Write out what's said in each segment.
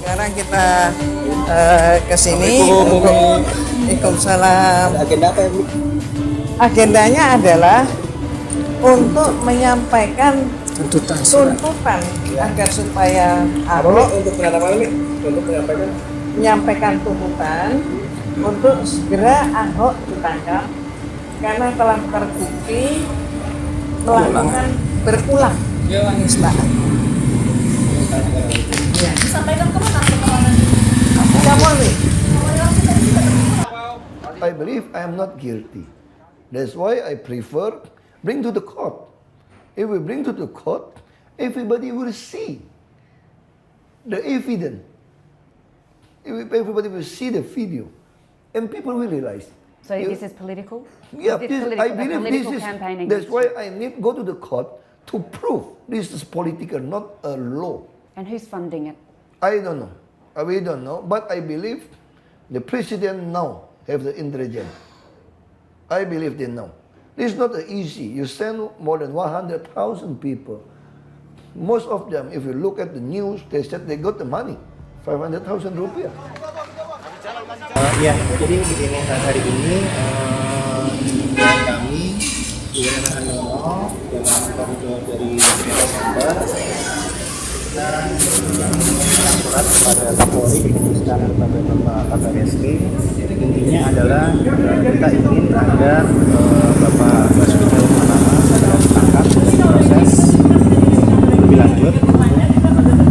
sekarang kita ke sini untuk Waalaikumsalam. Agenda apa ini? Agendanya adalah untuk menyampaikan Tuntutan. tuntutan agar supaya Ahok Untuk penetapan ini, untuk menyampaikan tuntutan untuk segera Ahok ditangkap karena telah terbukti melakukan berulang penistaan. Ya. Disampaikan kemana permohonan? Kapolri. I believe I am not guilty. That's why I prefer bring to the court. If we bring to the court, everybody will see the evidence. Everybody will see the video, and people will realize. So this is political? Yeah, Is this, this I a believe political this is. campaign That's against why you? I need go to the court to prove this is political, not a law. And who's funding it? I don't know. We don't know, but I believe the president now have the intelligence. I believe they know. This is not easy. You send more than 100,000 people. Most of them, if you look at the news, they said they got the money, 500,000 rupiah. Ya, jadi begini hari ini kami Wirana Handono dengan koridor dari Desember kita surat kepada Kapolri dikhususkan kepada Bapak Kabar Eskrim. Intinya adalah kita ingin agar Bapak Basuki Cahayapurnama segera ditangkap dan proses lebih lanjut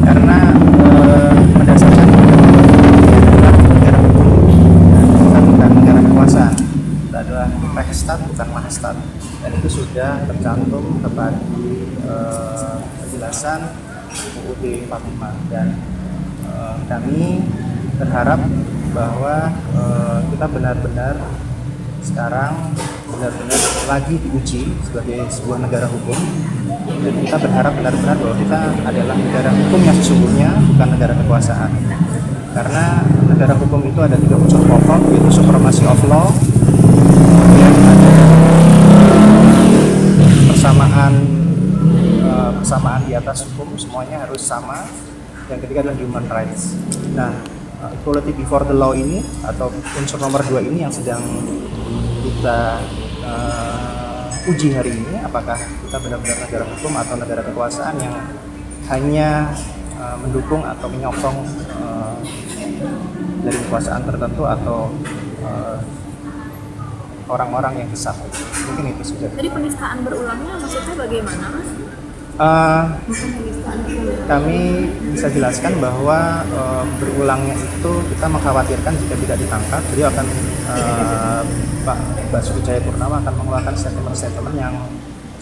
karena berdasarkan negara hukum kita bukan negara kekuasaan, kita adalah Reichsstaat bukan Mahestaat, dan itu sudah tercantum kepada penjelasan UUD 45 dan kami berharap bahwa kita benar-benar sekarang benar-benar lagi diuji sebagai sebuah negara hukum, dan kita berharap benar-benar bahwa kita adalah negara hukum yang sesungguhnya, bukan negara kekuasaan. Karena negara hukum itu ada 3 unsur pokok, yaitu supremacy of law, yang ada persamaan di atas hukum, semuanya harus sama. Yang ketiga adalah human rights. Nah, equality before the law ini atau unsur nomor 2 ini yang sedang kita uji hari ini, apakah kita benar-benar negara hukum atau negara kekuasaan yang hanya mendukung atau menyokong dari kekuasaan tertentu atau orang-orang yang besar. Mungkin itu sudah. Jadi penistaan berulangnya maksudnya bagaimana, Mas? Kami bisa jelaskan bahwa berulangnya itu kita mengkhawatirkan jika tidak ditangkap, beliau akan Pak Basuki Cahayapurnama akan mengeluarkan statement-statement yang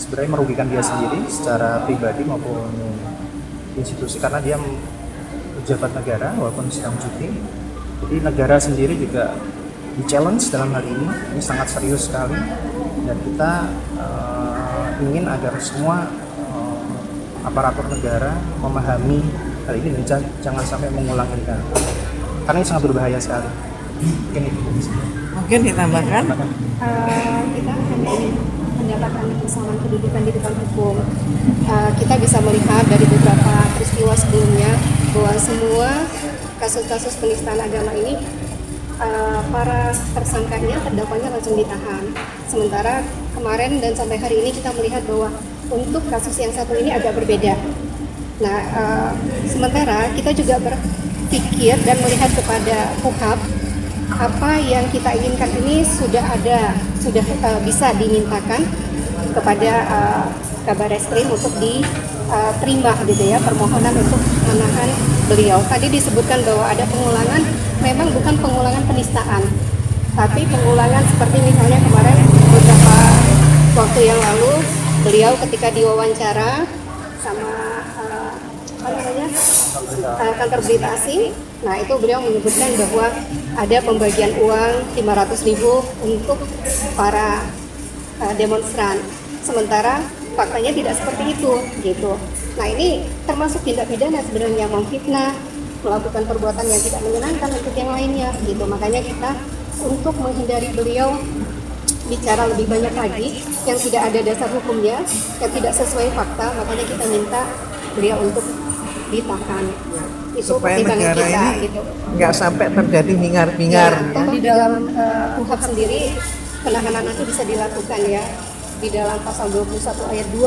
sebenarnya merugikan dia sendiri secara pribadi maupun institusi, karena dia pejabat negara walaupun sedang cuti. Jadi negara sendiri juga di-challenge dalam hal ini sangat serius sekali, dan kita ingin agar semua aparatur negara memahami hal ini dan jangan sampai mengulang ini, karena ini sangat berbahaya sekali. Mungkin ditambahkan. Kita hanya ingin mendapatkan kesamaan kedudukan di depan hukum. Kita bisa melihat dari beberapa peristiwa sebelumnya bahwa semua kasus-kasus penistaan agama ini para tersangkanya, terdakwanya langsung ditahan. Sementara kemarin dan sampai hari ini kita melihat bahwa untuk kasus yang satu ini agak berbeda. Nah, sementara kita juga berpikir dan melihat kepada KUHAP, apa yang kita inginkan ini sudah bisa dimintakan kepada Kabar Eskrim untuk diterima gitu ya, permohonan untuk menahan beliau. Tadi disebutkan bahwa ada pengulangan, memang bukan pengulangan penistaan, tapi pengulangan seperti misalnya kemarin beberapa waktu yang lalu beliau ketika diwawancara sama kantor berita asing, nah itu beliau menyebutkan bahwa ada pembagian uang 500.000 untuk para demonstran, sementara faktanya tidak seperti itu gitu. Nah ini termasuk tindak pidana sebenarnya, memfitnah, melakukan perbuatan yang tidak menyenangkan untuk yang lainnya gitu. Makanya kita untuk menghindari beliau bicara lebih banyak lagi yang tidak ada dasar hukumnya, yang tidak sesuai fakta, makanya kita minta beliau untuk ditahan. Itu supaya pertimbangan negara kita ini gitu. nggak sampai terjadi hingar-bingar. Ya, toh di dalam KUHP sendiri penahanan itu bisa dilakukan ya. Di dalam pasal 21 ayat 2,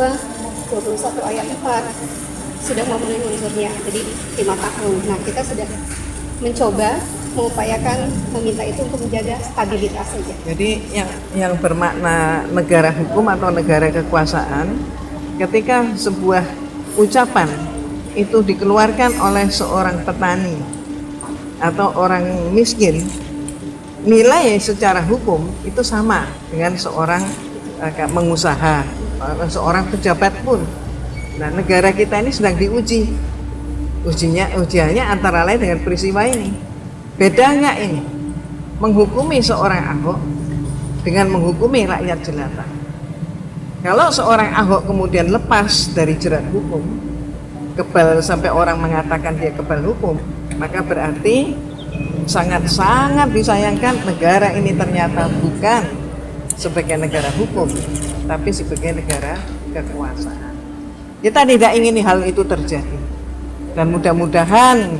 21 ayat 4 sudah memenuhi unsurnya. Jadi 5 tahun. Nah, kita sudah mencoba mengupayakan meminta itu untuk menjaga stabilitas saja. Jadi yang bermakna negara hukum atau negara kekuasaan, ketika sebuah ucapan itu dikeluarkan oleh seorang petani atau orang miskin, nilai secara hukum itu sama dengan seorang pengusaha, seorang pejabat pun. Nah, negara kita ini sedang diuji. Ujiannya antara lain dengan peristiwa ini. Bedanya ini, menghukumi seorang Ahok dengan menghukumi rakyat jelata. Kalau seorang Ahok kemudian lepas dari jerat hukum, kebal sampai orang mengatakan dia kebal hukum, maka berarti sangat-sangat disayangkan negara ini ternyata bukan sebagai negara hukum, tapi sebagai negara kekuasaan. Kita tidak ingin hal itu terjadi, dan mudah-mudahan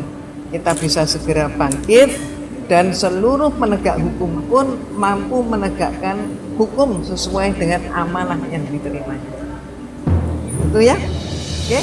kita bisa segera bangkit dan seluruh penegak hukum pun mampu menegakkan hukum sesuai dengan amanah yang diterimanya. Itu ya, oke?